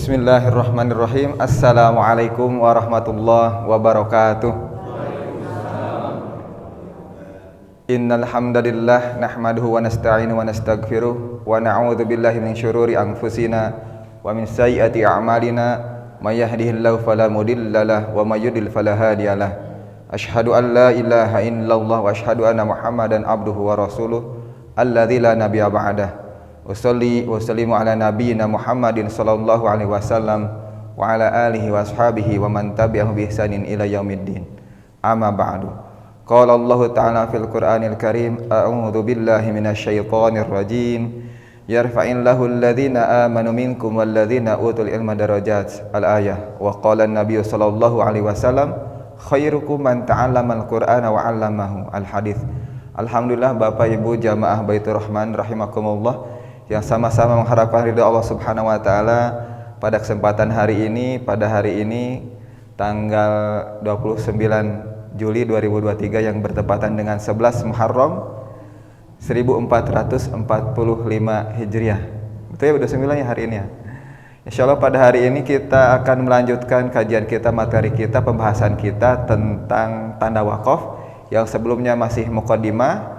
Bismillahirrahmanirrahim. Assalamualaikum warahmatullahi wabarakatuh. Innal hamdalillah nahmaduhu wa nasta'inuhu wa nastaghfiruh wa na'udzu billahi min syururi anfusina wa min sayyiati a'malina may yahdihillahu fala mudilla lahu wa may yudlil fala hadiyalah. Asyhadu an la ilaha illallah wa asyhadu anna Muhammadan abduhu wa rasuluh alladzi la nabiyya ba'dah. Wassalli wa sallimu ala nabiyyina Muhammadin sallallahu alaihi wasallam wa ala alihi wa ashabihi wa man tabi'ahu bi ihsanin ila yaumiddin. Amma ba'du. Qala Allah Ta'ala fil Qur'anil Karim, a'udzu billahi minasyaitonir rajim. Yarfa'illahu alladhina amanu minkum walladhina utul ilma darajat. Al-ayah. Wa qala an-nabiy sallallahu alaihi wasallam, khairukum man ta'allamal Qur'ana wa 'allamahu. Al-hadits. Alhamdulillah Bapak Ibu jamaah Baitur Rahman rahimakumullah yang sama-sama mengharapkan ridha Allah Subhanahu wa taala pada kesempatan hari ini, pada hari ini tanggal 29 Juli 2023 yang bertepatan dengan 11 Muharram 1445 Hijriah. Betul ya, 29 ya hari ini ya. Insyaallah pada hari ini kita akan melanjutkan kajian kita, materi kita, pembahasan kita tentang tanda wakaf yang sebelumnya masih muqaddimah.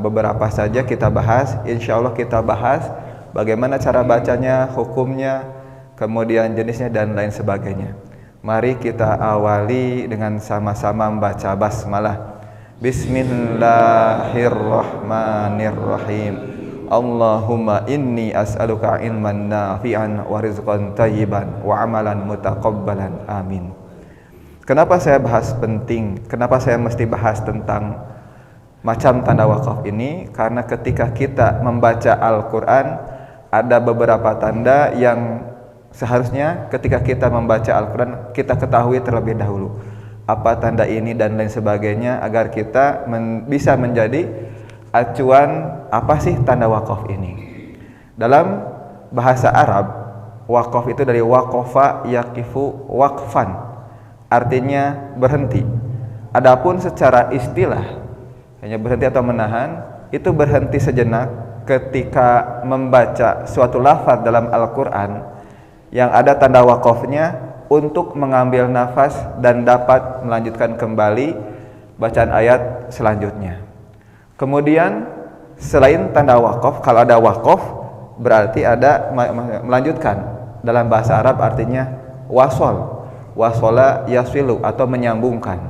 Beberapa saja kita bahas. Insya Allah kita bahas bagaimana cara bacanya, hukumnya, kemudian jenisnya dan lain sebagainya. Mari kita awali dengan sama-sama membaca basmalah. Bismillahirrahmanirrahim. Allahumma inni as'aluka ilman nafi'an wa rizqan thayyiban wa amalan mutaqabbalan. Amin. Kenapa saya bahas penting? Kenapa saya mesti bahas tentang macam tanda wakaf ini? Karena ketika kita membaca Al-Quran ada beberapa tanda yang seharusnya ketika kita membaca Al-Quran kita ketahui terlebih dahulu apa tanda ini dan lain sebagainya, agar kita bisa menjadi acuan apa sih tanda wakaf ini. Dalam bahasa Arab, wakaf itu dari waqafa yaqifu waqfan, artinya berhenti. Adapun secara istilah hanya berhenti atau menahan, itu berhenti sejenak ketika membaca suatu lafaz dalam Al-Quran yang ada tanda wakafnya untuk mengambil nafas dan dapat melanjutkan kembali bacaan ayat selanjutnya. Kemudian selain tanda wakaf, kalau ada wakaf berarti ada melanjutkan. Dalam bahasa Arab artinya wasol, wasola yaswilu atau menyambungkan.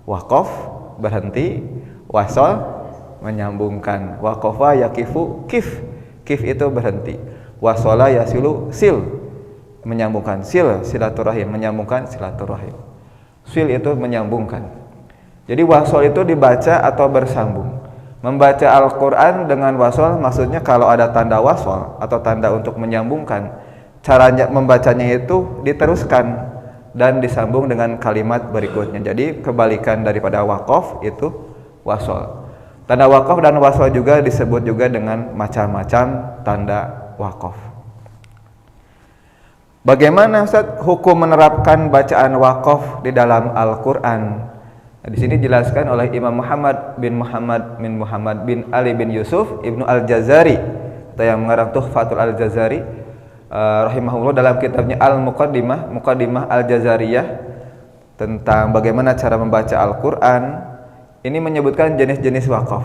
Wakaf berhenti, wasol menyambungkan. Waqafa yaqifu kif, kif itu berhenti. Wasola yasilu sil, menyambungkan. Sil silaturahim, menyambungkan silaturahim. Sil itu menyambungkan. Jadi wasol itu dibaca atau bersambung. Membaca Al-Quran dengan wasol maksudnya kalau ada tanda wasol atau tanda untuk menyambungkan, caranya membacanya itu diteruskan dan disambung dengan kalimat berikutnya. Jadi kebalikan daripada waqaf itu wasol. Tanda wakaf dan wasol juga disebut juga dengan macam-macam tanda wakaf. Bagaimana Ustaz hukum menerapkan bacaan wakaf di dalam Al-Quran? Nah, di sini dijelaskan oleh Imam Muhammad bin Ali bin Yusuf Ibnu Al-Jazari atau yang mengarang Tuhfatul Al-Jazari rahimahullah dalam kitabnya Al-Muqaddimah, Muqaddimah Al-Jazariyah tentang bagaimana cara membaca Al-Quran. Ini menyebutkan jenis-jenis wakaf.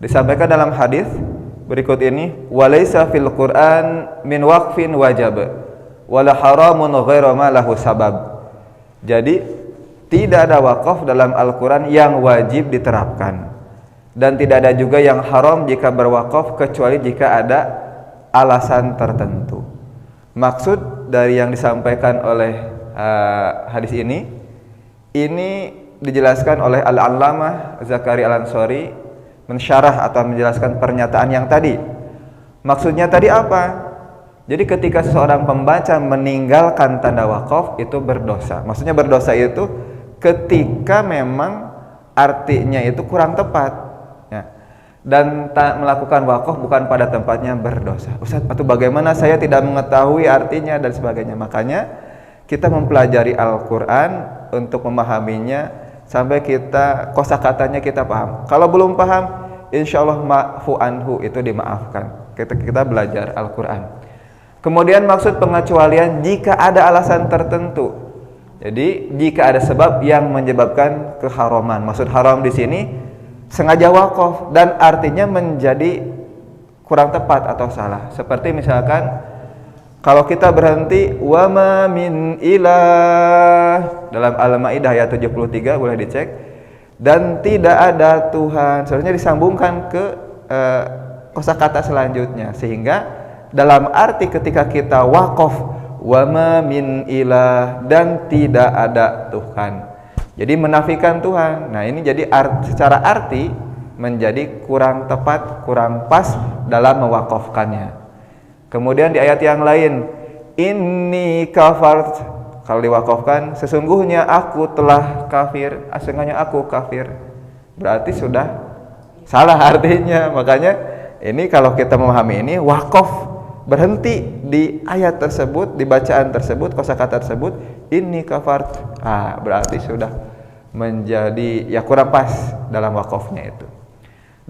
Disampaikan dalam hadis berikut ini, walaysa fil Qur'an min waqfin wajib wala haramun ghairu ma lahu sabab. Jadi tidak ada wakaf dalam Al-Quran yang wajib diterapkan, dan tidak ada juga yang haram jika berwakaf kecuali jika ada alasan tertentu. Maksud dari yang disampaikan oleh hadis ini dijelaskan oleh Al-Allamah Zakaria Al-Ansari mensyarah atau menjelaskan pernyataan yang tadi. Maksudnya tadi apa? Jadi ketika seseorang pembaca meninggalkan tanda wakaf itu berdosa. Maksudnya berdosa itu ketika memang artinya itu kurang tepat ya. Dan tak melakukan wakaf bukan pada tempatnya berdosa. Ustaz, atau bagaimana saya tidak mengetahui artinya dan sebagainya. Makanya kita mempelajari Al-Quran untuk memahaminya sampai kita kosakatanya kita paham. Kalau belum paham, insya Allah ma'fu anhu, itu dimaafkan. Kita belajar Al-Quran. Kemudian maksud pengecualian jika ada alasan tertentu. Jadi jika ada sebab yang menyebabkan keharaman. Maksud haram di sini sengaja wakaf dan artinya menjadi kurang tepat atau salah. Seperti misalkan kalau kita berhenti wa ma min ilah dalam Al-Maidah ayat 73 boleh dicek, dan tidak ada Tuhan. Seharusnya disambungkan ke kosakata selanjutnya, sehingga dalam arti ketika kita wakaf wa ma min ilah dan tidak ada Tuhan, jadi menafikan Tuhan. Nah ini jadi secara arti menjadi kurang tepat, kurang pas dalam mewakafkannya. Kemudian di ayat yang lain, inni kafart, kalau diwakafkan sesungguhnya aku telah kafir, sesungguhnya aku kafir, berarti sudah salah artinya. Makanya ini kalau kita memahami ini, wakaf berhenti di ayat tersebut, di bacaan tersebut, kosakata tersebut, inni kafart, berarti sudah menjadi ya kurang pas dalam wakafnya itu.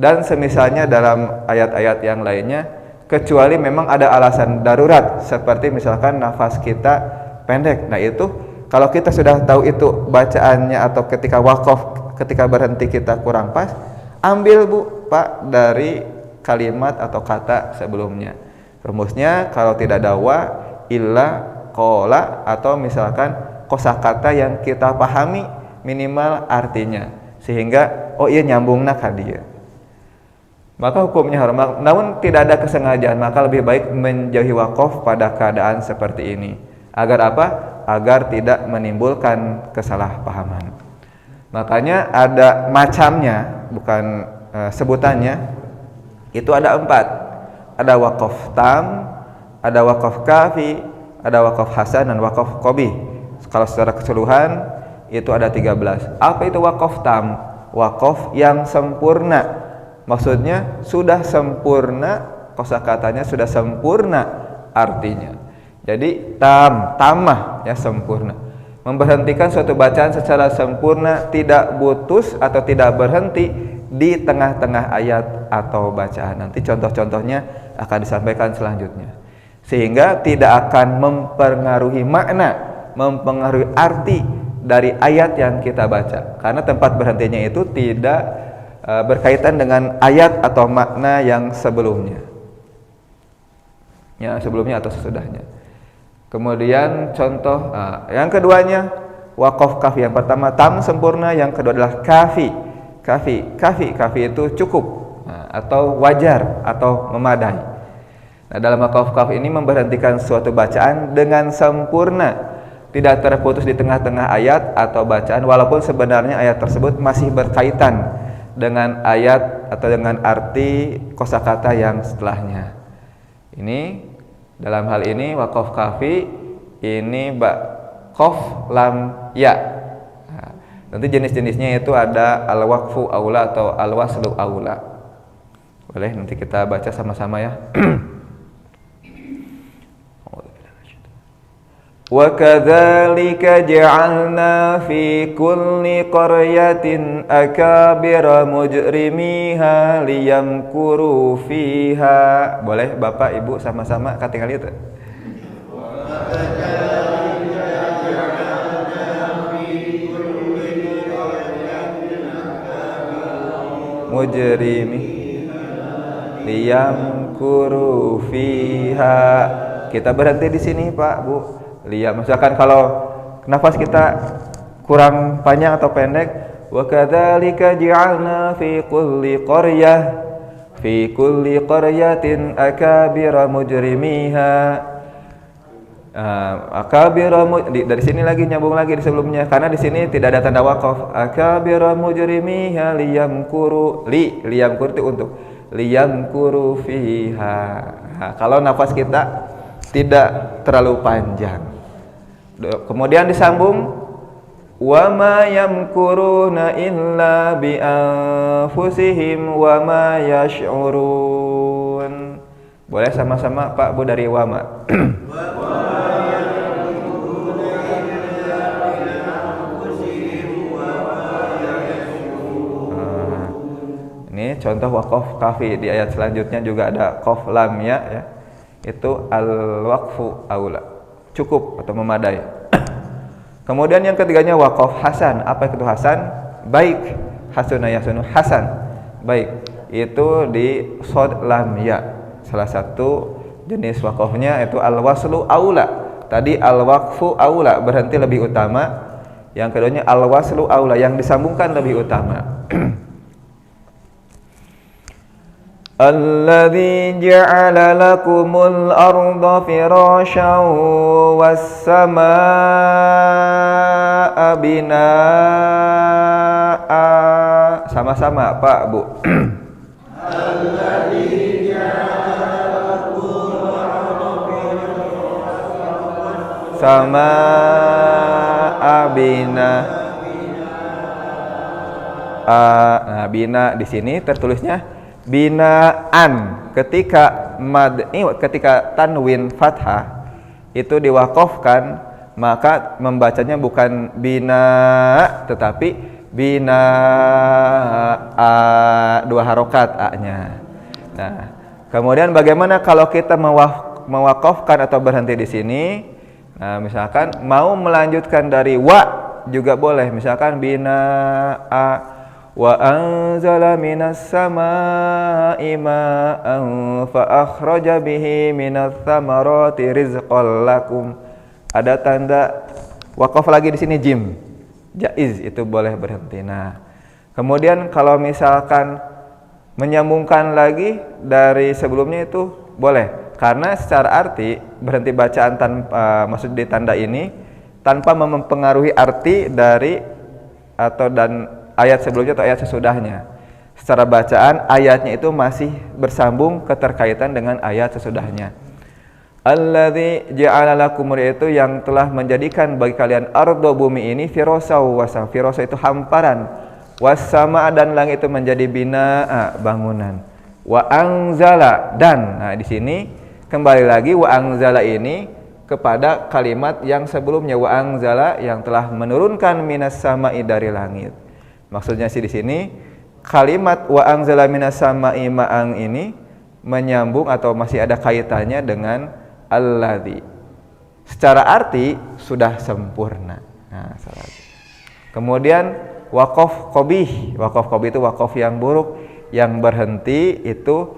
Dan semisalnya dalam ayat-ayat yang lainnya, kecuali memang ada alasan darurat, seperti misalkan nafas kita pendek. Nah itu kalau kita sudah tahu itu bacaannya, atau ketika wakaf, ketika berhenti kita kurang pas, ambil Bu Pak dari kalimat atau kata sebelumnya. Rumusnya kalau tidak ada wa, illa, qola, atau misalkan kosakata yang kita pahami minimal artinya, sehingga oh iya nyambungna ka dieu, maka hukumnya haram. Namun tidak ada kesengajaan, maka lebih baik menjauhi wakaf pada keadaan seperti ini. Agar apa? Agar tidak menimbulkan kesalahpahaman. Makanya ada macamnya, bukan sebutannya, itu ada 4. Ada wakaf tam, ada wakaf kafi, ada wakaf hasan, dan wakaf qabih. Kalau secara keseluruhan itu ada 13. Apa itu wakaf tam? Wakaf yang sempurna. Maksudnya sudah sempurna, kosakatanya sudah sempurna artinya. Jadi tamah ya, sempurna. Memberhentikan suatu bacaan secara sempurna, tidak putus atau tidak berhenti di tengah-tengah ayat atau bacaan. Nanti contoh-contohnya akan disampaikan selanjutnya, sehingga tidak akan mempengaruhi makna, mempengaruhi arti dari ayat yang kita baca, karena tempat berhentinya itu tidak berkaitan dengan ayat atau makna yang sebelumnya, ya sebelumnya atau sesudahnya. Kemudian contoh yang keduanya wakaf kafi. Yang pertama tam sempurna, yang kedua adalah kafi. Kafi itu cukup atau wajar atau memadai. Nah, dalam wakaf kafi ini memberhentikan suatu bacaan dengan sempurna, tidak terputus di tengah-tengah ayat atau bacaan, walaupun sebenarnya ayat tersebut masih berkaitan dengan ayat atau dengan arti kosakata yang setelahnya. Ini dalam hal ini wakaf kafi ini qaf lam ya. Nanti jenis-jenisnya itu ada al-waqfu aula atau al-waslu aula. Boleh nanti kita baca sama-sama ya. Wa kadzalika ja'alna fi kulli qaryatin akabira mujrimiha liyamkuru fiha. Boleh Bapak Ibu sama-sama katingal itu. Mujrimi liyamkuru fiha. Kita berhenti di sini Pak Bu. Misalkan kalau nafas kita kurang panjang atau pendek, wa kadzalika ja'alna fi kulli qaryatin akabira mujrimiha. Dari sini lagi nyambung lagi di sebelumnya, karena di sini tidak ada tanda wakaf. Akabira mujrimiha liyamkuru itu untuk liyamkuru fiha. Kalau nafas kita tidak terlalu panjang, kemudian disambung wa ma yamkuruna illa bi anfusihim wa ma yash'urun. Boleh sama-sama Pak Bu dari wama. Ini contoh wakaf kafi. Di ayat selanjutnya juga ada qaf lam ya. itu al-waqfu aula, cukup atau memadai. Kemudian yang ketiganya waqaf hasan. Apa itu hasan? Baik. Hasuna yasunu hasan, baik. Itu di shad lam ya. Salah satu jenis waqafnya itu al-waslu aula. Tadi al-waqfu aula, berhenti lebih utama. Yang keduanya al-waslu aula, yang disambungkan lebih utama. Alladzi ja'ala lakumul arda firasyan was samaa'a binaa'a. Sama-sama Pak, Bu. Alladzi ja'ala lakumul arda firasyan samaa'a binaa'a. Nah, bina di sini tertulisnya binaan. Ketika ketika tanwin fathah itu diwaqafkan, maka membacanya bukan bina tetapi bina dua harokat a-nya. Nah, kemudian bagaimana kalau kita mewaqafkan atau berhenti di sini? Nah, misalkan mau melanjutkan dari wa juga boleh. Misalkan bina wa anzala minas samaa'i ma'an fa akhraja bihi minats tsamarati rizqan lakum. Ada tanda waqaf lagi di sini jim. Jaiz, itu boleh berhenti. Nah, kemudian kalau misalkan menyambungkan lagi dari sebelumnya itu boleh. Karena secara arti berhenti bacaan tanpa maksud di tanda ini tanpa mempengaruhi arti dari atau dan ayat sebelumnya atau ayat sesudahnya. Secara bacaan ayatnya itu masih bersambung keterkaitan dengan ayat sesudahnya. Alladzi ja'ala lakum, itu yang telah menjadikan bagi kalian ardo bumi ini firasau wasam. Firasa itu hamparan. Wasama, dan langit itu menjadi binaa, bangunan. Wa anzala, dan nah di sini kembali lagi wa anzala ini kepada kalimat yang sebelumnya, wa anzala yang telah menurunkan minas sama'i dari langit. Maksudnya sih di sini kalimat wa anzala minas sama'i ma'an ini menyambung atau masih ada kaitannya dengan alladzi. Secara arti sudah sempurna. Nah, kemudian waqaf qabih. Waqaf qabih itu waqaf yang buruk, yang berhenti itu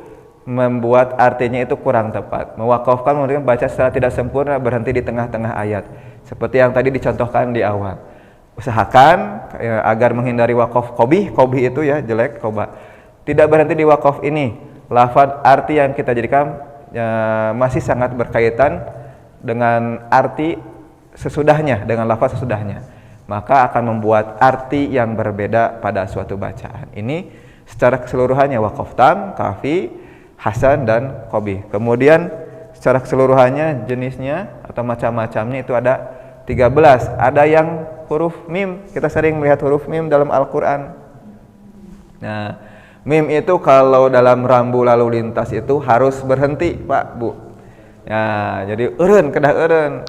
membuat artinya itu kurang tepat. Mewaqafkan mungkin baca secara tidak sempurna, berhenti di tengah-tengah ayat. Seperti yang tadi dicontohkan di awal. Usahakan agar menghindari waqaf qabih. Qabih itu ya jelek, qoba. Tidak berhenti di waqaf ini. Lafaz arti yang kita jadikan masih sangat berkaitan dengan arti sesudahnya, dengan lafaz sesudahnya. Maka akan membuat arti yang berbeda pada suatu bacaan. Ini secara keseluruhannya waqaf tam, kafi, hasan dan qabih. Kemudian secara keseluruhannya jenisnya atau macam-macamnya itu ada 13. Ada yang huruf mim. Kita sering melihat huruf mim dalam Al-Quran. Nah, mim itu kalau dalam rambu lalu lintas itu harus berhenti, Pak, Bu. Nah, jadi eureun, kedah eureun.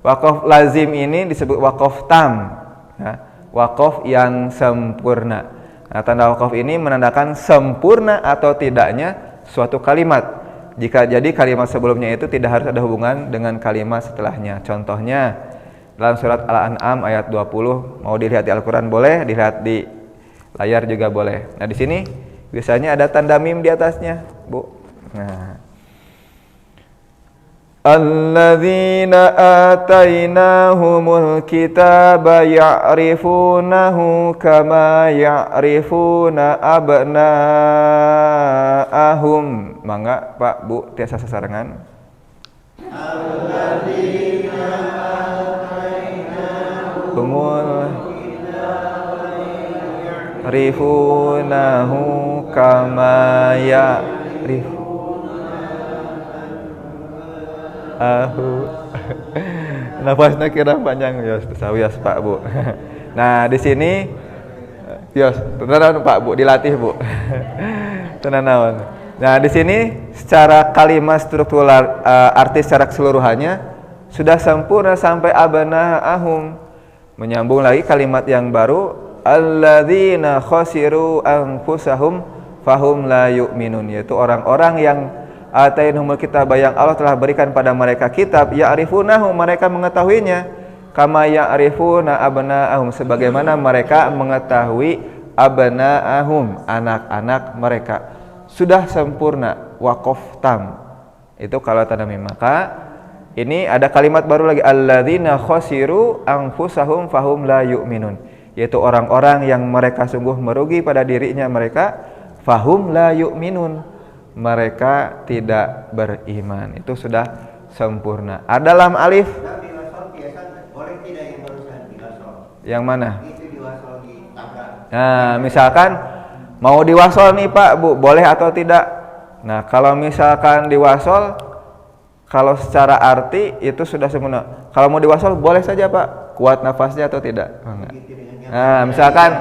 Waqaf lazim ini disebut waqaf tam. Nah, waqaf yang sempurna. Nah, tanda waqaf ini menandakan sempurna atau tidaknya suatu kalimat. Jika jadi kalimat sebelumnya itu tidak harus ada hubungan dengan kalimat setelahnya. Contohnya dalam surat Al-An'am ayat 20, mau dilihat di Al-Quran boleh, dilihat di layar juga boleh. Nah, di sini biasanya ada tanda mim di atasnya, Bu. Nah, alladzina atainahumul kitaba ya'rifunahu kama ya'rifuna abna'ahum. Mangga Pak, Bu, tiasa sasarangan. Alladzina rifunahu kama ya'rifunahu. Nafasnya kira panjang ya, sawias Pak, Bu. Nah, di sini ya tenan Pak, Bu, dilatih, Bu. Tenan naon. Nah, di sini secara kalimat struktural arti secara keseluruhannya sudah sempurna sampai abna'ahum. Menyambung lagi kalimat yang baru, alladzina khasiru anfusahum fahum la yu'minun, yaitu orang-orang yang atainahumul kitaba yang Allah telah berikan pada mereka kitab, ya'rifunahu mereka mengetahuinya, kama ya'rifuna abna'ahum sebagaimana mereka mengetahui abna'ahum anak-anak mereka. Sudah sempurna, waqaf tam. Itu kalau tanda mim. Maka ini ada kalimat baru lagi, alladzina khasiru anfusahum fahum la yu'minun, yaitu orang-orang yang mereka sungguh merugi pada dirinya mereka, fahum la yu'minun, mereka tidak beriman. Itu sudah sempurna. Ada lam alif. Boleh tidak yang barusan diwasol? Yang mana? Itu diwasol di tabrak. Nah, misalkan mau diwasol nih Pak, Bu, boleh atau tidak? Nah, kalau misalkan diwasol, kalau secara arti itu sudah sempurna. Kalau mau diwasol boleh saja Pak, kuat nafasnya atau tidak? Nah, misalkan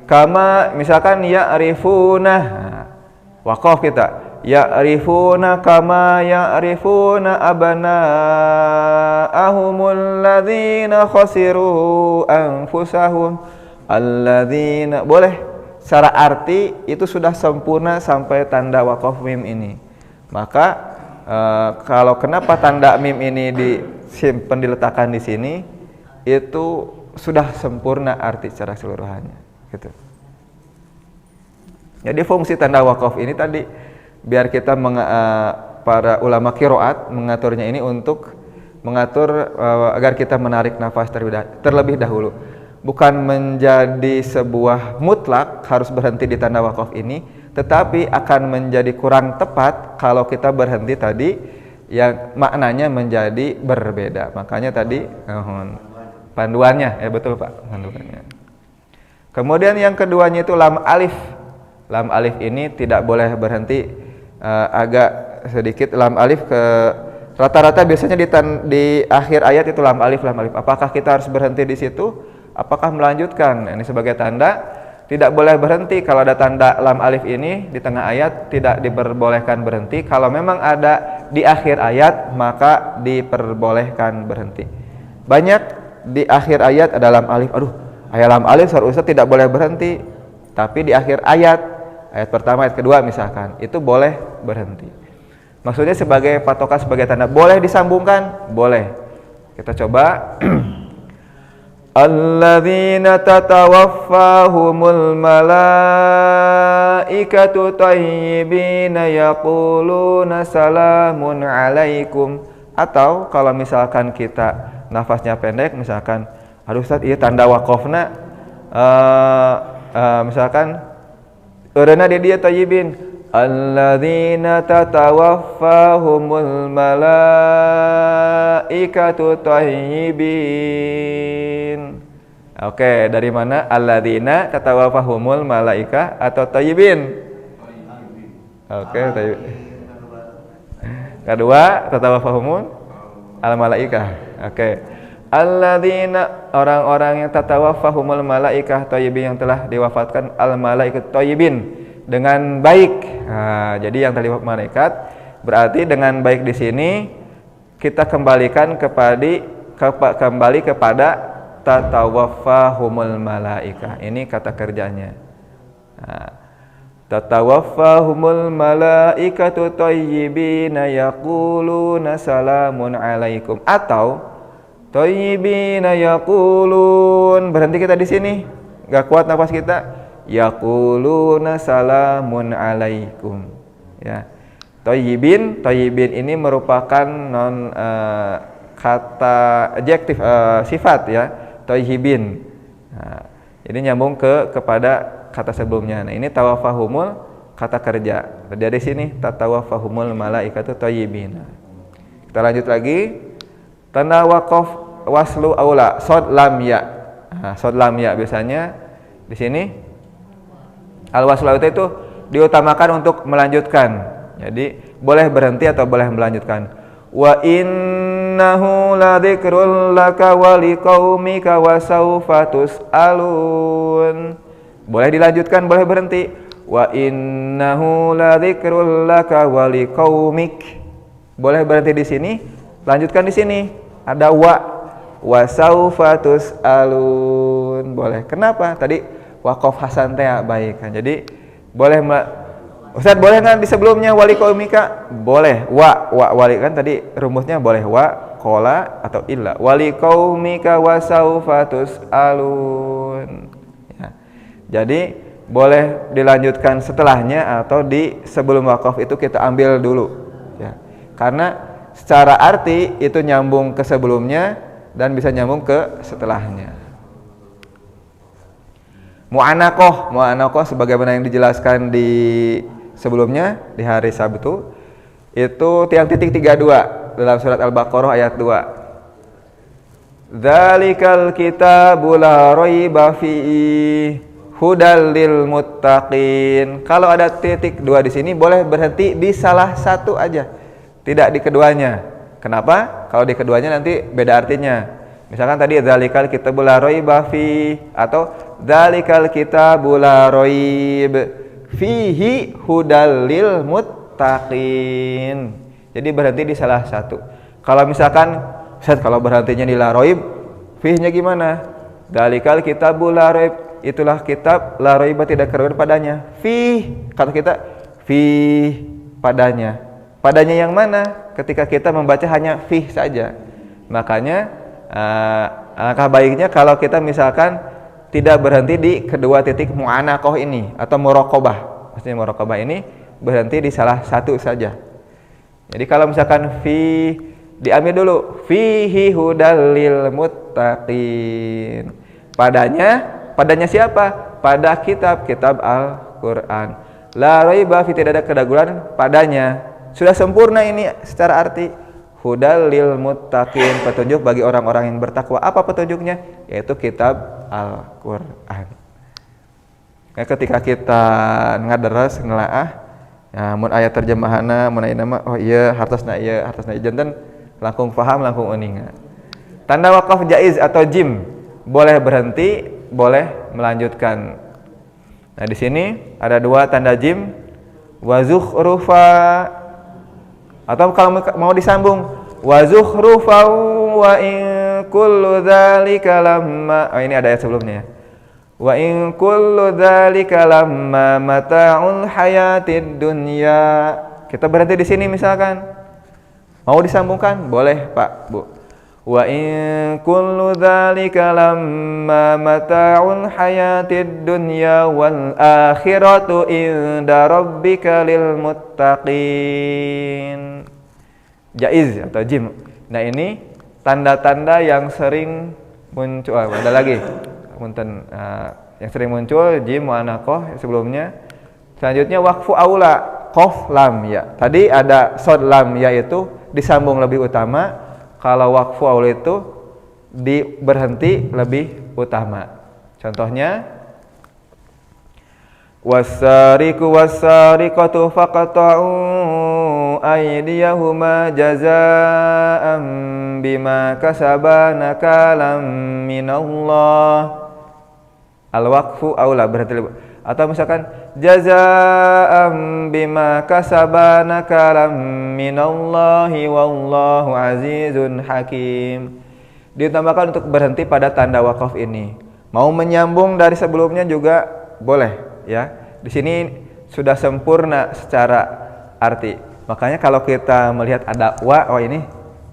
kama, misalkan ya'rifuna, nah, waqaf kita, ya'rifuna kama ya'rifuna abna'ahumul ladzina khasiru anfusahum alladzina, boleh. Secara arti itu sudah sempurna sampai tanda waqaf mim ini. Maka kalau kenapa tanda mim ini disimpan diletakkan di sini, itu sudah sempurna arti secara keseluruhannya, gitu. Jadi fungsi tanda waqaf ini tadi biar kita para ulama qiraat mengaturnya ini untuk mengatur agar kita menarik nafas terlebih dahulu, bukan menjadi sebuah mutlak harus berhenti di tanda waqaf ini, tetapi akan menjadi kurang tepat kalau kita berhenti tadi yang maknanya menjadi berbeda. Makanya tadi panduannya, ya betul Pak, panduannya. Kemudian yang keduanya itu lam alif. Lam alif ini tidak boleh berhenti, agak sedikit lam alif ke rata-rata biasanya di akhir ayat itu lam alif. Apakah kita harus berhenti di situ? Apakah melanjutkan? Ini sebagai tanda tidak boleh berhenti. Kalau ada tanda lam alif ini di tengah ayat tidak diperbolehkan berhenti. Kalau memang ada di akhir ayat maka diperbolehkan berhenti. Banyak di akhir ayat ada lam alif. Aduh, ayat lam alif seharusnya tidak boleh berhenti. Tapi di akhir ayat pertama, ayat kedua misalkan, itu boleh berhenti. Maksudnya sebagai patokan, sebagai tanda. Boleh disambungkan? Boleh. Kita coba. Alladzina tatawaffahumul malaikatu thayyibina yaquluna salamun alaikum. Atau kalau misalkan kita nafasnya pendek, misalkan aduh Ustaz, iya tanda waqafna misalkan urana di dia thayyibin, alladzina tatawaffahumul malaikatu thayyibin. Oke, dari mana? Alladzina tatawaffahumul malaika atau thayyibin? Oke, thayyibin. Kedua, tatawaffahumul al malaika. Oke. Alladzina, orang-orang yang tatawaffahumul malaika thayyibin, yang telah diwafatkan al malaikat thayyibin dengan baik. Nah, jadi yang tadi malaikat berarti dengan baik di sini kita kembalikan kembali kepada tatawaffahumul malaika. Ini kata kerjanya. Nah, tatawaffahumul malaikatu thayyibina yaquluna salamun alaikum, atau thayyibina yaqulun, berhenti kita di sini, enggak kuat nafas kita, yaquluna salamun alaikum, ya. Thayyibin ini merupakan kata adjektif, sifat, ya, thayyibin. Nah, jadi nyambung kepada kata sebelumnya. Nah, ini tawaffahumul kata kerja. Dari sini tatawaffahumul malaikatu thayyibin. Kita lanjut lagi. Tanda waqaf waslu aula, shad lam ya. Nah, shad lam ya biasanya di sini al waslu itu diutamakan untuk melanjutkan. Jadi boleh berhenti atau boleh melanjutkan. Wa innahu ladzikrul laka wa liqaumika wa sawfa tus'alun. Boleh dilanjutkan, boleh berhenti. Wa innahu ladzikrul laka wa liqaumik. Boleh berhenti di sini, lanjutkan di sini. Ada wa sawfa tus'alun. Boleh. Kenapa? Tadi waqaf hasan teh baik kan. Jadi boleh Ustaz, boleh nggak di sebelumnya wali qaumika? Boleh. Wa wali kan tadi rumusnya boleh wa, kola atau illa. Wali qaumika wa saufa tus'alun. Ya. Jadi boleh dilanjutkan setelahnya atau di sebelum wakaf itu kita ambil dulu. Ya. Karena secara arti itu nyambung ke sebelumnya dan bisa nyambung ke setelahnya. Mu'anaqah sebagaimana yang dijelaskan di sebelumnya di hari Sabtu itu tiang titik 32 dalam surat Al-Baqarah ayat 2. Dzalikal kitabu la raiba fihi hudal lil muttaqin. Kalau ada titik 2 di sini boleh berhenti di salah satu aja, tidak di keduanya. Kenapa? Kalau di keduanya nanti beda artinya. Misalkan tadi dzalikal kitabu la raiba fi atau dzalikal kitabu la raib fihi hudal lil muttaqin. Jadi berhenti di salah satu. Kalau misalkan Ustaz, kalau berhentinya di la raib, fihi-nya gimana? Dzalikal kitabu la raib, itulah kitab la raiba tidak keraguan padanya. Fi, kalau kita fi padanya. Padanya yang mana? Ketika kita membaca hanya fi saja. Makanya alangkah baiknya kalau kita misalkan tidak berhenti di kedua titik mu'anaqah ini atau muraqabah. Maksudnya muraqabah ini berhenti di salah satu saja. Jadi kalau misalkan fi diambil dulu, fihi hudal lil muttaqin. Padanya siapa? Pada kitab Al-Qur'an. La raiba fi, tidak ada keraguan padanya. Sudah sempurna ini secara arti. Hudal lil muttaqin, petunjuk bagi orang-orang yang bertakwa. Apa petunjuknya? Yaitu kitab Al-Qur'an. Ya, ketika kita ngadaras ngelaah, ya, mun aya terjemahana, mun aya nama, oh iya hartosna janten langkung paham, langkung uninga. Tanda wakaf jaiz atau jim, boleh berhenti, boleh melanjutkan. Nah, di sini ada dua tanda jim, wa zukhrufa, atau kalau mau disambung wa zukhrufa wa in kullu dzalika lamma, oh ini ada ayat sebelumnya ya. Wa in kullu dzalika lamma mata'ul hayatid dunya. Kita berhenti di sini misalkan. Mau disambungkan? Boleh, Pak, Bu. Wa in kullu dzalika lamma mata'ul hayatid dunya wal akhiratu inda rabbika lil muttaqin. Jaiz atau jim. Nah, ini tanda-tanda yang sering muncul. Ada lagi. Punten, yang sering muncul jim mu'anaqah sebelumnya. Selanjutnya waqfu aula, qaf lam ya. Tadi ada shad lam ya, itu disambung lebih utama. Kalau waqfu aula itu berhenti lebih utama. Contohnya was-sariqu was-sariqatu faqta'u aydiyahuma jazaa'an bima kasaba nakalam minallah. Al-waqfu aula berhenti lebih. Atau misalkan jazaa'an bima kasaba nakalam minallahi wallahu azizun hakim. Ditambahkan untuk berhenti pada tanda wakaf ini. Mau menyambung dari sebelumnya juga boleh ya. Di sini sudah sempurna secara arti. Makanya kalau kita melihat ada wa, oh ini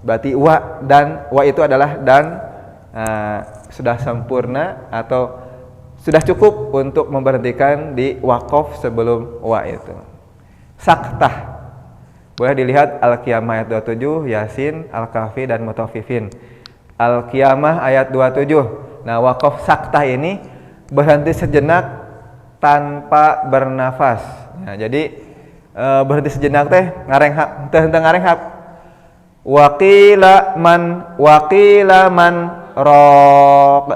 berarti wa, dan wa itu adalah dan, sudah sempurna atau sudah cukup untuk memberhentikan di wakaf sebelum wa itu. Saktah boleh dilihat Al-Qiyamah ayat 27, Yasin, Al-Kahfi dan Mutaffifin. Al-Qiyamah ayat 27. Nah, wakaf saktah ini berhenti sejenak tanpa bernafas. Nah, jadi berhenti sejenak teh ngarenghap, teu ngarenghap. Waqila man raq,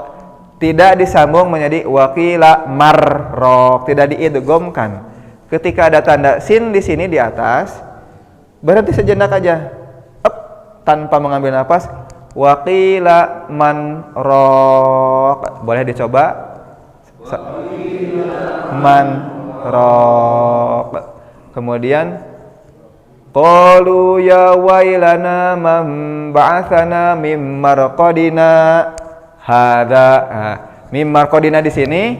tidak disambung menjadi waqila marraq, tidak diidghamkan. Ketika ada tanda sin di sini di atas, berhenti sejenak aja, tanpa mengambil nafas. Waqila man raq, boleh dicoba. Man raq. Kemudian qalu ya wailana man ba'atsana mim marqadina hadza. Mim marqadina di sini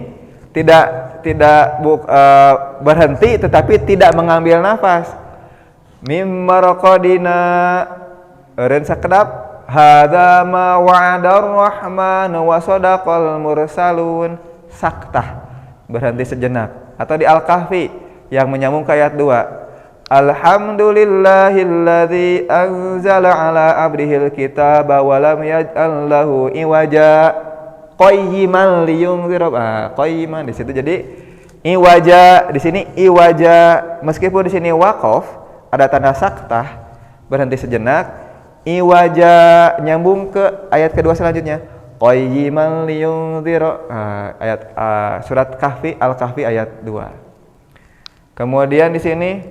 berhenti tetapi tidak mengambil nafas. Mimmarqadina eureun sakedap hadza ma wa'adar rahman wa sadaqal mursalun, saktah, berhenti sejenak. Atau di Al-Kahfi yang menyambung ke ayat 2, alhamdulillahilladzi anzala ala abdihil kitaba wa lam yaj'al lahu iwaja qayyiman liyunzira. Qayyiman di situ jadi iwaja, di sini iwaja, meskipun di sini waqaf ada tanda saktah, berhenti sejenak. Iwaja nyambung ke ayat kedua selanjutnya, qayyiman liyunzira, ayat surat Kahfi, Al-Kahfi ayat 2. Kemudian di sini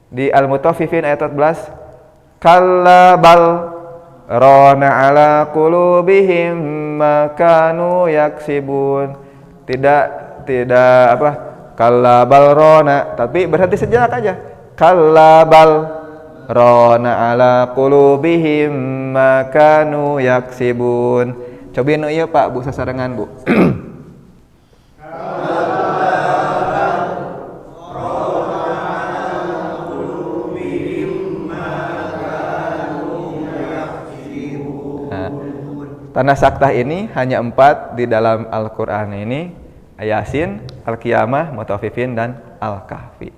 di Al-Mutaffifin ayat 14, kalla bal rana ala qulubihim ma kanu yaksibun. Tidak kalla bal rana, tapi berhenti sejenak aja. Kalla bal rana ala qulubihim ma kanu yaksibun. Cobain ieu Pak Bu sasarengan Bu. Tanda saktah ini hanya 4 di dalam Al-Quran ini, Yasin, Al-Qiyamah, Mutaffifin, dan Al-Kahfi.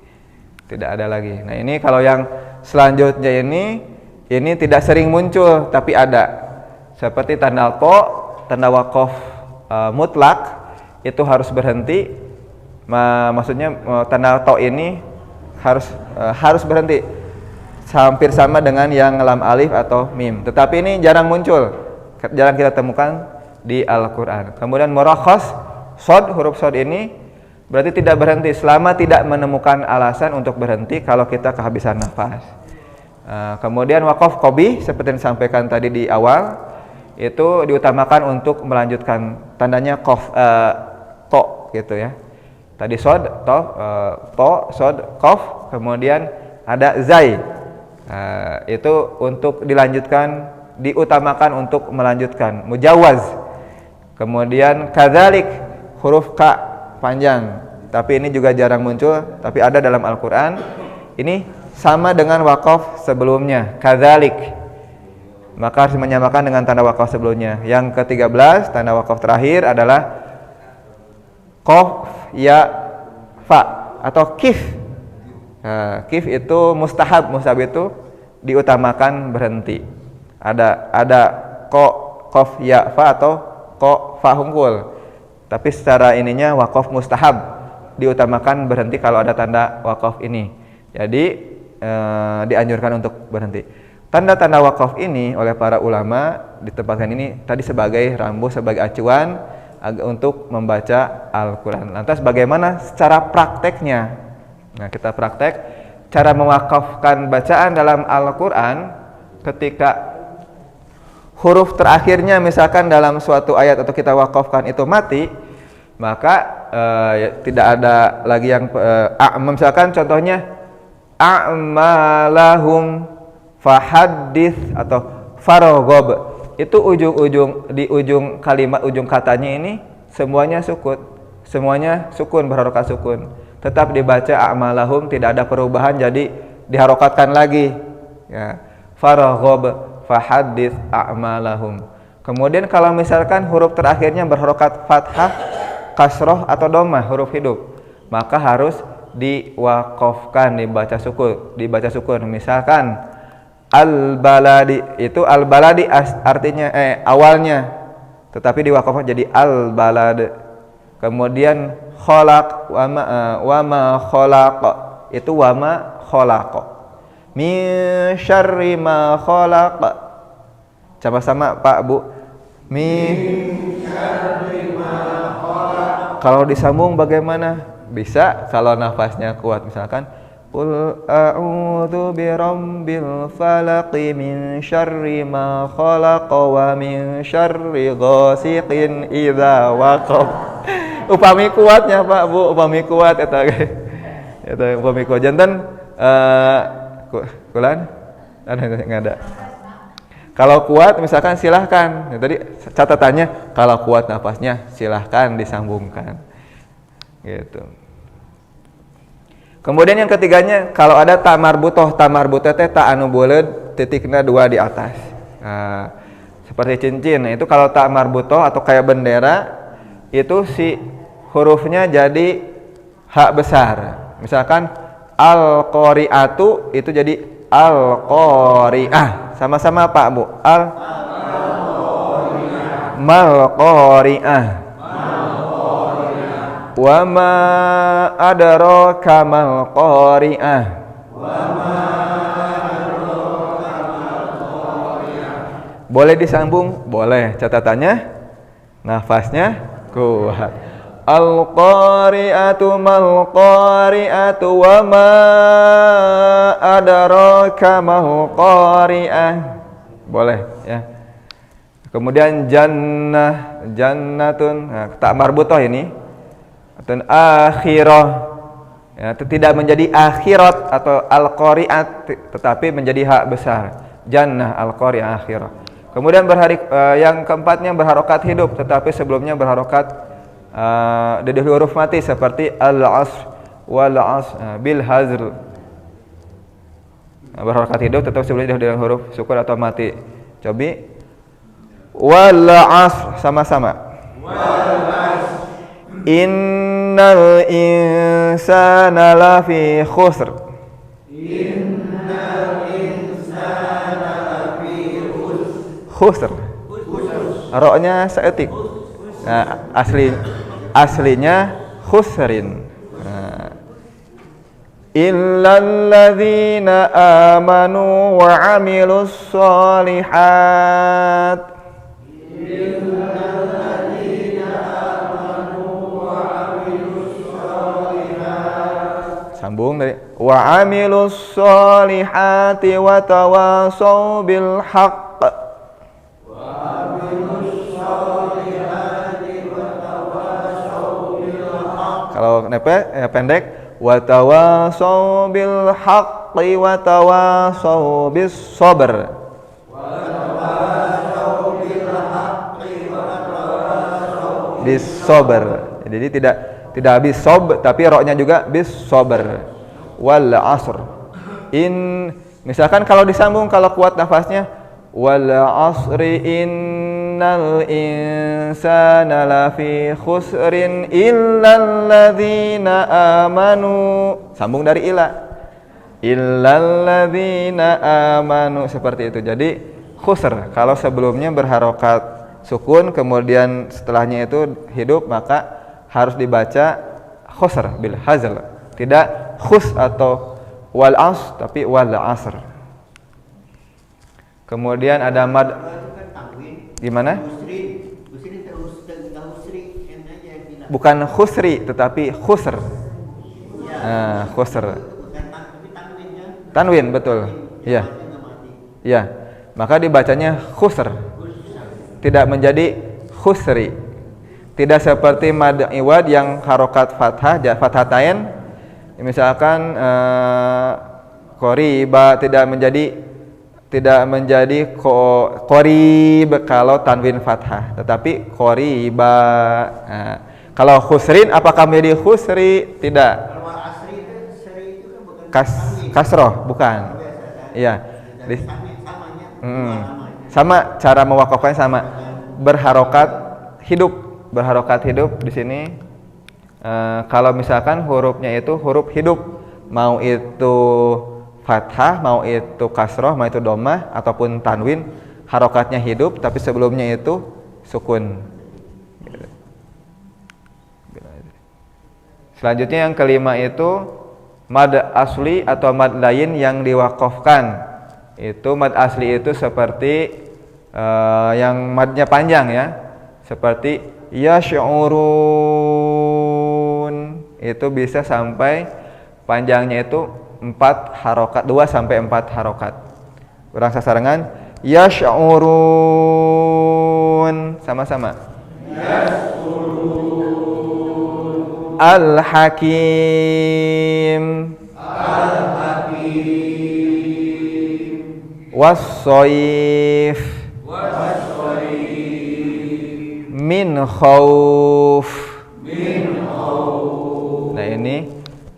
Tidak ada lagi. Nah ini kalau yang selanjutnya ini tidak sering muncul, tapi ada. Seperti tanda to, tanda waqaf mutlak, itu harus berhenti. Maksudnya tanda to ini harus berhenti. Hampir sama dengan yang lam alif atau mim. Tetapi ini jarang muncul. Jarang kita temukan di Al-Quran. Kemudian murakhas, sod, huruf sod ini berarti tidak berhenti selama tidak menemukan alasan untuk berhenti kalau kita kehabisan nafas. Kemudian waqaf qabih seperti yang disampaikan tadi di awal, itu diutamakan untuk melanjutkan tandanya qaf, to gitu ya. Tadi sod, to, sod, qaf, kemudian ada zai. Itu untuk dilanjutkan, diutamakan untuk melanjutkan mujawaz. Kemudian kadzalik, huruf ka panjang, tapi ini juga jarang muncul, tapi ada dalam Al-Quran. Ini sama dengan waqaf sebelumnya, kadzalik, maka harus menyamakan dengan tanda waqaf sebelumnya. Yang ke-13 tanda waqaf terakhir adalah qaf ya fa atau kif. Kif itu mustahab itu diutamakan berhenti. Ada qaf ya fa atau qa fa hungkul. Tapi secara ininya waqaf mustahab, diutamakan berhenti kalau ada tanda waqaf ini. Jadi dianjurkan untuk berhenti. Tanda-tanda waqaf ini oleh para ulama ditempatkan ini tadi sebagai rambu, sebagai acuan untuk membaca Al-Quran. Lantas bagaimana secara prakteknya? Nah, kita praktek cara mewakafkan bacaan dalam Al-Quran ketika huruf terakhirnya misalkan dalam suatu ayat atau kita wakafkan itu mati, maka tidak ada lagi yang misalkan contohnya a'malahum fahaddits atau faraghob, itu di ujung kalimat, ujung katanya ini semuanya sukun, berharokat sukun, tetap dibaca a'malahum, tidak ada perubahan, jadi diharokatkan lagi ya, faraghob fahaddits a'malahum. Kemudian kalau misalkan huruf terakhirnya berharokat fathah, kasroh atau dhammah, huruf hidup, maka harus diwaqafkan, dibaca sukun. Misalkan al-baladi, itu al-baladi artinya awalnya, tetapi diwaqafkan jadi al-balad. Kemudian khalaq wa ma khalaq, itu wa ma khalaq. Min syarri ma khalaq. Sama-sama Pak Bu. Min syarri ma khalaq. Kalau disambung bagaimana? Bisa kalau nafasnya kuat, misalkan qul a'udzu birabbil falaq min syarri ma khalaq wa min syarri ghasiqin idza waqab. Upami kuatnya Pak Bu, upami kuat eta upami kuat janten kulan ada. Kalau kuat misalkan silahkan. Tadi catatannya kalau kuat nafasnya silahkan disambungkan. Gitu. Kemudian yang ketiganya, kalau ada ta marbutoh teh ta anu buleud titikna 2 di atas. Nah, seperti cincin. Nah, itu kalau ta marbutoh atau kayak bendera, itu si hurufnya jadi ha besar. Misalkan al-qari'atu itu jadi al-qari'ah. Sama-sama Pak Bu. Mal-qari'ah. Wa ma adraka mal qari'ah. Boleh disambung? Boleh. Catatannya nafasnya kuat. Al-qari'atu mal qari'atu wa ma adraka mal qari'ah. Boleh ya. Kemudian jannatun. Nah, tak marbutoh ini. Dan akhirah ya, itu tidak menjadi akhirat atau al-qari'at, tetapi menjadi hak besar. Jannah al-qari'ah akhirah. Kemudian yang keempatnya berharokat hidup, tetapi sebelumnya berharokat dari huruf mati seperti al-asr wal asr bil hazr. Berharokat hidup tetapi sebelumnya dari huruf sukun atau mati. Coba wal asr sama-sama. Wal asr. Innal insana lafi khusr. Innal insana lafi khusr. Ro-nya seetik. Nah, aslinya khusrin. Nah. Illal ladzina amanu wa 'amilus shalihat. Sambung dari wa 'amilus sholihati wa tawasau bil haqq. Wa 'amilus sholihati wa tawasau bil haqq. Kalau pendek wa tawasau bil haqqi wa tawasau bis sabr. Wa tawasau bil haqqi wa tawasau bis sabr. Jadi tidak habis sob, tapi roknya juga bis sober. Wal asr. Misalkan kalau disambung, kalau kuat nafasnya, wal asri innal insana lafi khusrin illal ladzina amanu. Sambung dari ila. Illal ladzina amanu, seperti itu. Jadi khusr, kalau sebelumnya berharokat sukun, kemudian setelahnya itu hidup, maka harus dibaca khusr bil hazl, tidak khus atau wal as, tapi wal asr. Kemudian ada mad. Gimana? Bukan khusri, tetapi khusr. Nah, khusr. Tanwin, betul. Iya. Iya. Maka dibacanya khusr. Tidak menjadi khusri. Tidak seperti mad iwad yang harokat fathah, fathatain. Misalkan qoriba tidak menjadi qorib kalau tanwin fathah, tetapi qoriba. Nah, kalau khusrin apakah menjadi khusri? Tidak. Kasroh, bukan. Iya. Sama cara mewakafkannya sama. Berharokat hidup di sini. Kalau misalkan hurufnya itu huruf hidup, mau itu fathah, mau itu kasroh, mau itu dhammah ataupun tanwin, harokatnya hidup, tapi sebelumnya itu sukun. Selanjutnya yang kelima itu mad asli atau mad lain yang diwakafkan. Itu mad asli itu seperti yang madnya panjang ya, seperti yash'urun, itu bisa sampai panjangnya itu 4 harokat, 2 sampai 4 harokat. Kurang sasarangan yash'urun, sama-sama. Yash'urun. Al-Hakim. Was-Soif. Min khauf.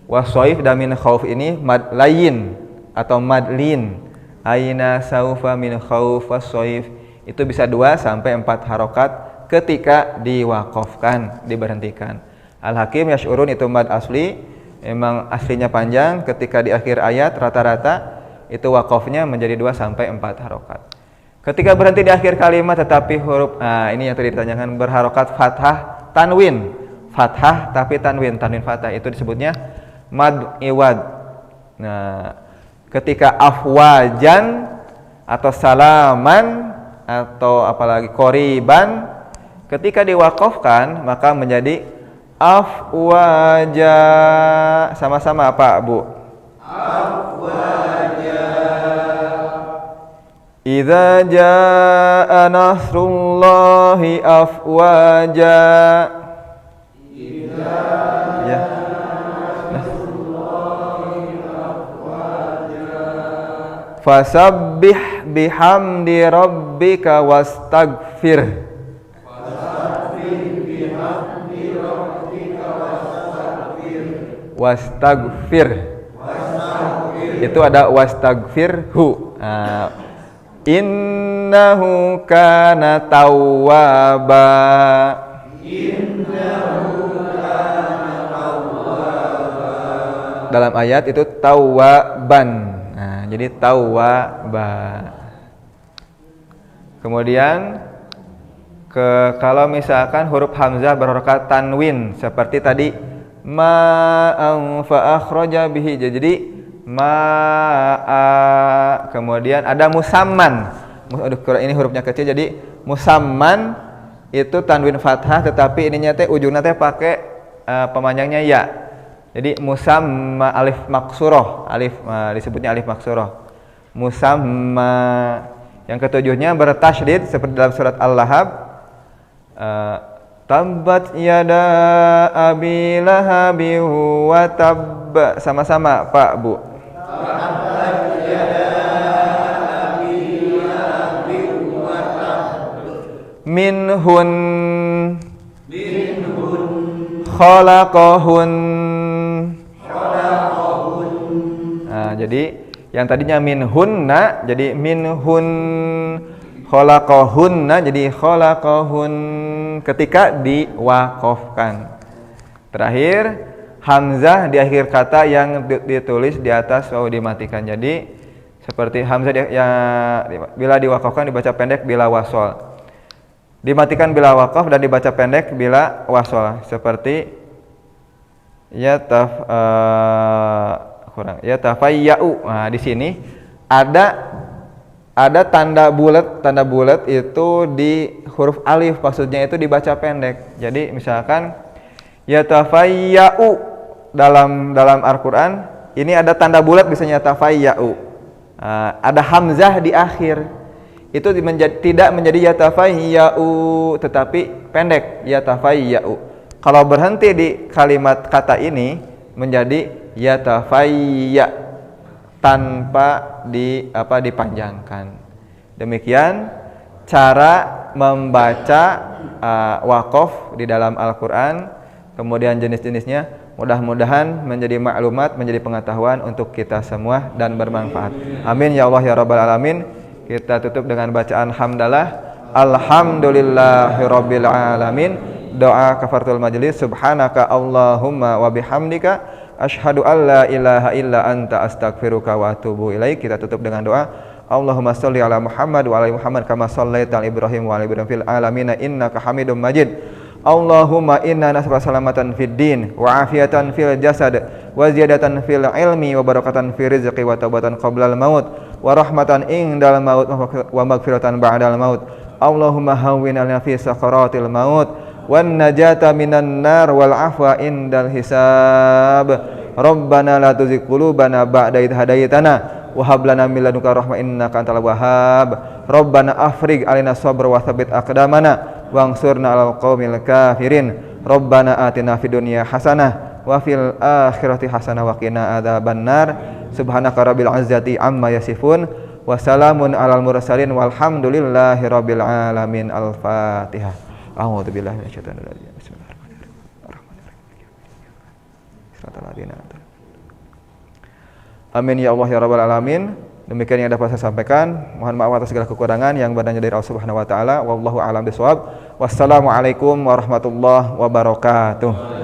Wasoif dan min khauf ini mad layin atau mad lin. Aina saufa min khauf wasoif. Itu bisa 2 sampai 4 harokat ketika diwaqafkan, diberhentikan. Al-Hakim yash'urun itu mad asli, memang aslinya panjang, ketika di akhir ayat rata-rata itu waqafnya menjadi 2 sampai 4 harokat. Ketika berhenti di akhir kalimat tetapi huruf ini yang tadi ditanyakan berharokat fathah tanwin. Fathah tapi tanwin fathah itu disebutnya mad iwad. Nah, ketika afwajan atau salaman atau apalagi qoriban ketika diwaqafkan maka menjadi afwaja. Sama-sama apa, Bu? Afwaja. Idza jaa nasrullahi afwaja. Idza ya. Nasrullahi afwaja. Fasabbih bihamdi rabbika wastaghfir. Wastaghfir. Itu ada wastaghfirhu. Innahu kana tawwaba. Dalam ayat itu tawwaban. Jadi tawwaba. Kemudian kalau misalkan huruf hamzah berharokat tanwin seperti tadi ma'an fa akhraja bihi, jadi ma'a. Kemudian ada musamman. Ini hurufnya kecil jadi musamman itu tanwin fathah tetapi ininya teh ujungnya teh pakai pemanjangnya ya. Jadi musamma alif maksurah, disebutnya alif maksurah. Musamma. Yang ketujuhnya bertasydid seperti dalam surat Al-Lahab. Tabbat yada abi lahabi wa tabb. Sama-sama Pak, Bu. Tabbat yada abi lahabi wa tabb. Minhun khalaqahun. Jadi yang tadinya minhunna jadi minhun, khalaqahunna jadi khalaqahun ketika diwaqafkan. Terakhir hamzah di akhir kata yang ditulis di atas wawu dimatikan. Jadi seperti hamzah bila diwaqafkan dibaca pendek bila wasol. Dimatikan bila waqaf dan dibaca pendek bila wasol. Seperti tafayya'u. Nah, di sini ada tanda bulat itu di huruf alif, maksudnya itu dibaca pendek. Jadi misalkan yatafayya'u dalam Al-Qur'an ini ada tanda bulat misalnya tafayya'u. Ada hamzah di akhir. Itu tidak menjadi yatafayya'u tetapi pendek yatafayya'u. Kalau berhenti di kalimat kata ini menjadi yatafayya tanpa dipanjangkan. Demikian cara membaca waqaf di dalam Al-Qur'an. Kemudian jenis-jenisnya mudah-mudahan menjadi maklumat, menjadi pengetahuan untuk kita semua dan bermanfaat. Amin ya Allah ya rabbal alamin. Kita tutup dengan bacaan hamdalah. Alhamdulillahirabbil alamin. Doa kafaratul majlis. Subhanaka Allahumma wa bihamdika asyhadu an la ilaha illa anta astaghfiruka wa atubu ilaik. Kita tutup dengan doa. Allahumma shalli ala Muhammad wa ala Muhammad kama shallaita ala Ibrahim wa ala Ibrahim fil alamin innaka Hamidum Majid. Allahumma inna nas'aluka salamatan fid din wa afiatan fil jasad wa ziyadatan fil ilmi wa barakatan fil rizqi wa taubatan qablal maut wa rahmatan indal maut wa maghfiratan ba'dal maut. Allahumma hawwin alana fi sakaratil maut wan najata minan nar wal afwa indal hisab. Rabbana la tuzigh qulubana ba'da idh hadaytana wa hab lana min ladunka rahmah innaka antal wahhab. Rabbana afrigh alaina sabra wa tsabbit aqdamana wangsurna 'alal qaumil kafirin. Rabbana atina fid dunya hasanah wa fil akhirati hasanah wa qina adzabannar. Subhanaka rabbil izzati amma yasifun wa salamun alal mursalin walhamdulillahi rabbil alamin. Al-Fatihah. A'udzu billahi minasyaitonir rajim. Bismillahirrahmanirrahim. Amin ya Allah ya rabbal alamin. Demikian yang dapat saya sampaikan. Mohon maaf atas segala kekurangan, yang benarnya dari Allah Subhanahu wa taala. Wallahu a'lam bishawab. Wassalamualaikum warahmatullahi wabarakatuh.